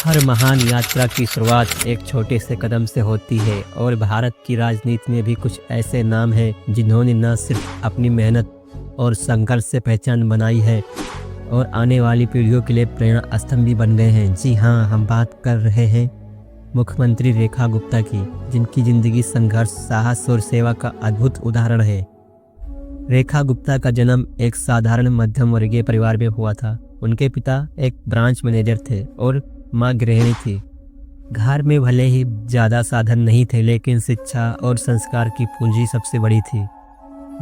हर महान यात्रा की शुरुआत एक छोटे से कदम से होती है और भारत की राजनीति में भी कुछ ऐसे नाम हैं जिन्होंने न सिर्फ अपनी मेहनत और संघर्ष से पहचान बनाई है और आने वाली पीढ़ियों के लिए प्रेरणा स्तंभ भी बन गए हैं। जी हाँ, हम बात कर रहे हैं मुख्यमंत्री रेखा गुप्ता की, जिनकी जिंदगी संघर्ष, साहस और सेवा का अद्भुत उदाहरण है। रेखा गुप्ता का जन्म एक साधारण मध्यम वर्गीय परिवार में हुआ था। उनके पिता एक ब्रांच मैनेजर थे और माँ गृहिणी थी। घर में भले ही ज़्यादा साधन नहीं थे, लेकिन शिक्षा और संस्कार की पूंजी सबसे बड़ी थी।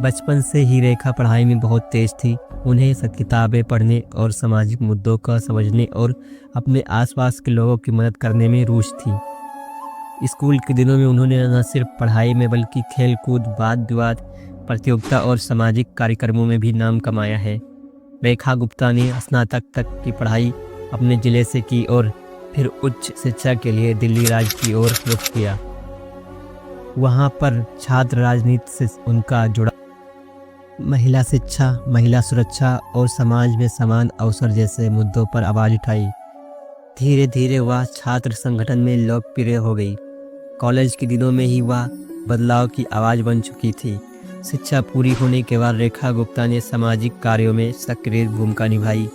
बचपन से ही रेखा पढ़ाई में बहुत तेज थी। उन्हें किताबें पढ़ने और सामाजिक मुद्दों का समझने और अपने आसपास के लोगों की मदद करने में रुचि थी। स्कूल के दिनों में उन्होंने न सिर्फ पढ़ाई में बल्कि खेल-कूद, वाद-विवाद, प्रतियोगिता और सामाजिक कार्यक्रमों में भी नाम कमाया है। रेखा गुप्ता ने स्नातक तक की पढ़ाई अपने जिले से की और फिर उच्च शिक्षा के लिए दिल्ली राज्य की ओर रुख किया। वहाँ पर छात्र राजनीति से उनका जुड़ा महिला शिक्षा, महिला सुरक्षा और समाज में समान अवसर जैसे मुद्दों पर आवाज़ उठाई। धीरे धीरे वह छात्र संगठन में लोकप्रिय हो गई। कॉलेज के दिनों में ही वह बदलाव की आवाज़ बन चुकी थी। शिक्षा पूरी होने के बाद रेखा गुप्ता ने सामाजिक कार्यों में सक्रिय भूमिका निभाई।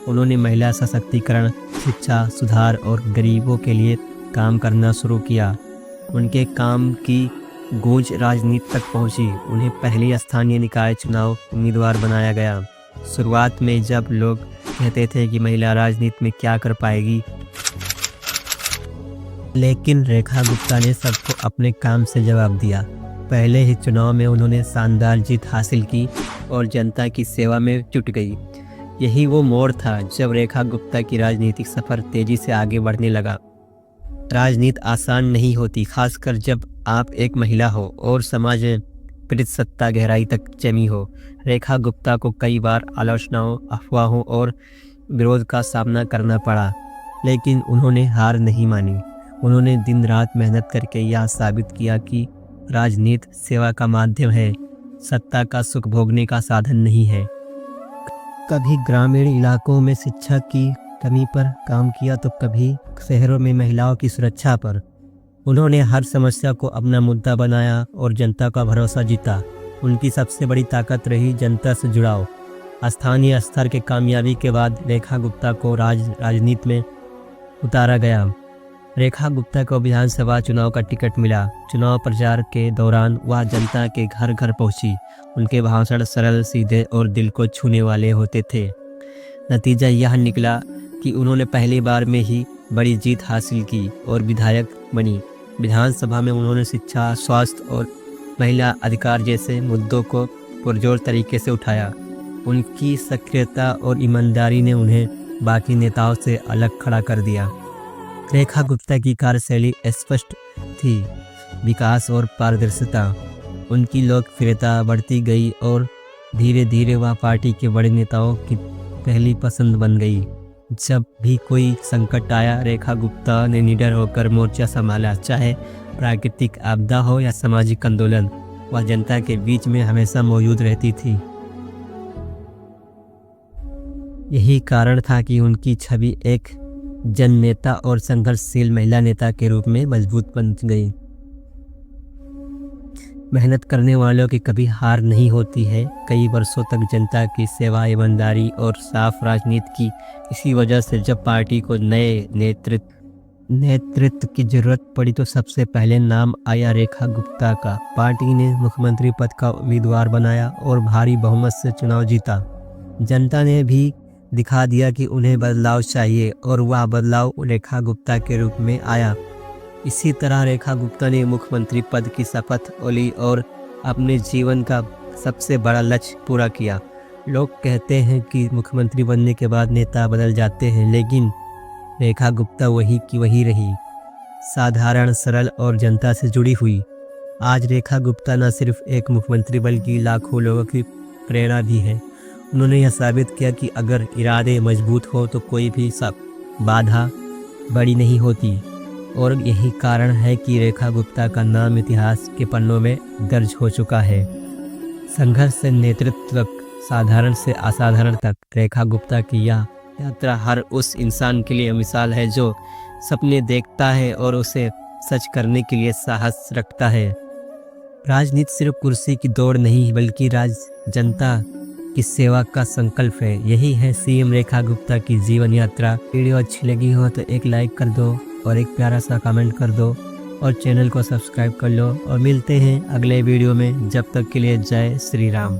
उन्होंने महिला सशक्तिकरण, शिक्षा सुधार और गरीबों के लिए काम करना शुरू किया। उनके काम की गूंज राजनीति तक पहुंची। उन्हें पहली स्थानीय निकाय चुनाव उम्मीदवार बनाया गया। शुरुआत में जब लोग कहते थे कि महिला राजनीति में क्या कर पाएगी, लेकिन रेखा गुप्ता ने सबको अपने काम से जवाब दिया। पहले ही चुनाव में उन्होंने शानदार जीत हासिल की और जनता की सेवा में जुट गई। यही वो मोड़ था जब रेखा गुप्ता की राजनीतिक सफ़र तेजी से आगे बढ़ने लगा। राजनीति आसान नहीं होती, खासकर जब आप एक महिला हो और समाज में प्रतिसत्ता गहराई तक जमी हो। रेखा गुप्ता को कई बार आलोचनाओं, अफवाहों और विरोध का सामना करना पड़ा, लेकिन उन्होंने हार नहीं मानी। उन्होंने दिन रात मेहनत करके यह साबित किया कि राजनीति सेवा का माध्यम है, सत्ता का सुख भोगने का साधन नहीं है। कभी ग्रामीण इलाकों में शिक्षा की कमी पर काम किया तो कभी शहरों में महिलाओं की सुरक्षा पर। उन्होंने हर समस्या को अपना मुद्दा बनाया और जनता का भरोसा जीता। उनकी सबसे बड़ी ताकत रही जनता से जुड़ाव। स्थानीय स्तर के कामयाबी के बाद रेखा गुप्ता को राजनीति में उतारा गया। रेखा गुप्ता को विधानसभा चुनाव का टिकट मिला। चुनाव प्रचार के दौरान वह जनता के घर घर पहुंची। उनके भाषण सरल, सीधे और दिल को छूने वाले होते थे। नतीजा यह निकला कि उन्होंने पहली बार में ही बड़ी जीत हासिल की और विधायक बनी। विधानसभा में उन्होंने शिक्षा, स्वास्थ्य और महिला अधिकार जैसे मुद्दों को पुरजोर तरीके से उठाया। उनकी सक्रियता और ईमानदारी ने उन्हें बाकी नेताओं से अलग खड़ा कर दिया। रेखा गुप्ता की कार्यशैली स्पष्ट थी, विकास और पारदर्शिता। उनकी लोकप्रियता बढ़ती गई और धीरे धीरे वह पार्टी के बड़े नेताओं की पहली पसंद बन गई। जब भी कोई संकट आया, रेखा गुप्ता ने निडर होकर मोर्चा संभाला। चाहे प्राकृतिक आपदा हो या सामाजिक आंदोलन, वह जनता के बीच में हमेशा मौजूद रहती थी। यही कारण था कि उनकी छवि एक जननेता और संघर्षशील महिला नेता के रूप में मजबूत बन गई। मेहनत करने वालों की कभी हार नहीं होती है। कई वर्षों तक जनता की सेवा, ईमानदारी और साफ राजनीति की। इसी वजह से जब पार्टी को नए नेतृत्व की जरूरत पड़ी तो सबसे पहले नाम आया रेखा गुप्ता का। पार्टी ने मुख्यमंत्री पद का उम्मीदवार बनाया और भारी बहुमत से चुनाव जीता। जनता ने भी दिखा दिया कि उन्हें बदलाव चाहिए और वह बदलाव रेखा गुप्ता के रूप में आया। इसी तरह रेखा गुप्ता ने मुख्यमंत्री पद की शपथ ली और अपने जीवन का सबसे बड़ा लक्ष्य पूरा किया। लोग कहते हैं कि मुख्यमंत्री बनने के बाद नेता बदल जाते हैं, लेकिन रेखा गुप्ता वही की वही रही, साधारण, सरल और जनता से जुड़ी हुई। आज रेखा गुप्ता न सिर्फ एक मुख्यमंत्री बल्कि लाखों लोगों की प्रेरणा भी है। उन्होंने यह साबित किया कि अगर इरादे मजबूत हो तो कोई भी बाधा बड़ी नहीं होती। और यही कारण है कि रेखा गुप्ता का नाम इतिहास के पन्नों में दर्ज हो चुका है। संघर्ष से नेतृत्व तक, साधारण से असाधारण तक, रेखा गुप्ता की यह यात्रा हर उस इंसान के लिए मिसाल है जो सपने देखता है और उसे सच करने के लिए साहस रखता है। राजनीति सिर्फ कुर्सी की दौड़ नहीं बल्कि जनता की सेवा का संकल्प है। यही है सीएम रेखा गुप्ता की जीवन यात्रा। वीडियो अच्छी लगी हो तो एक लाइक कर दो और एक प्यारा सा कमेंट कर दो और चैनल को सब्सक्राइब कर लो और मिलते हैं अगले वीडियो में। जब तक के लिए जय श्री राम।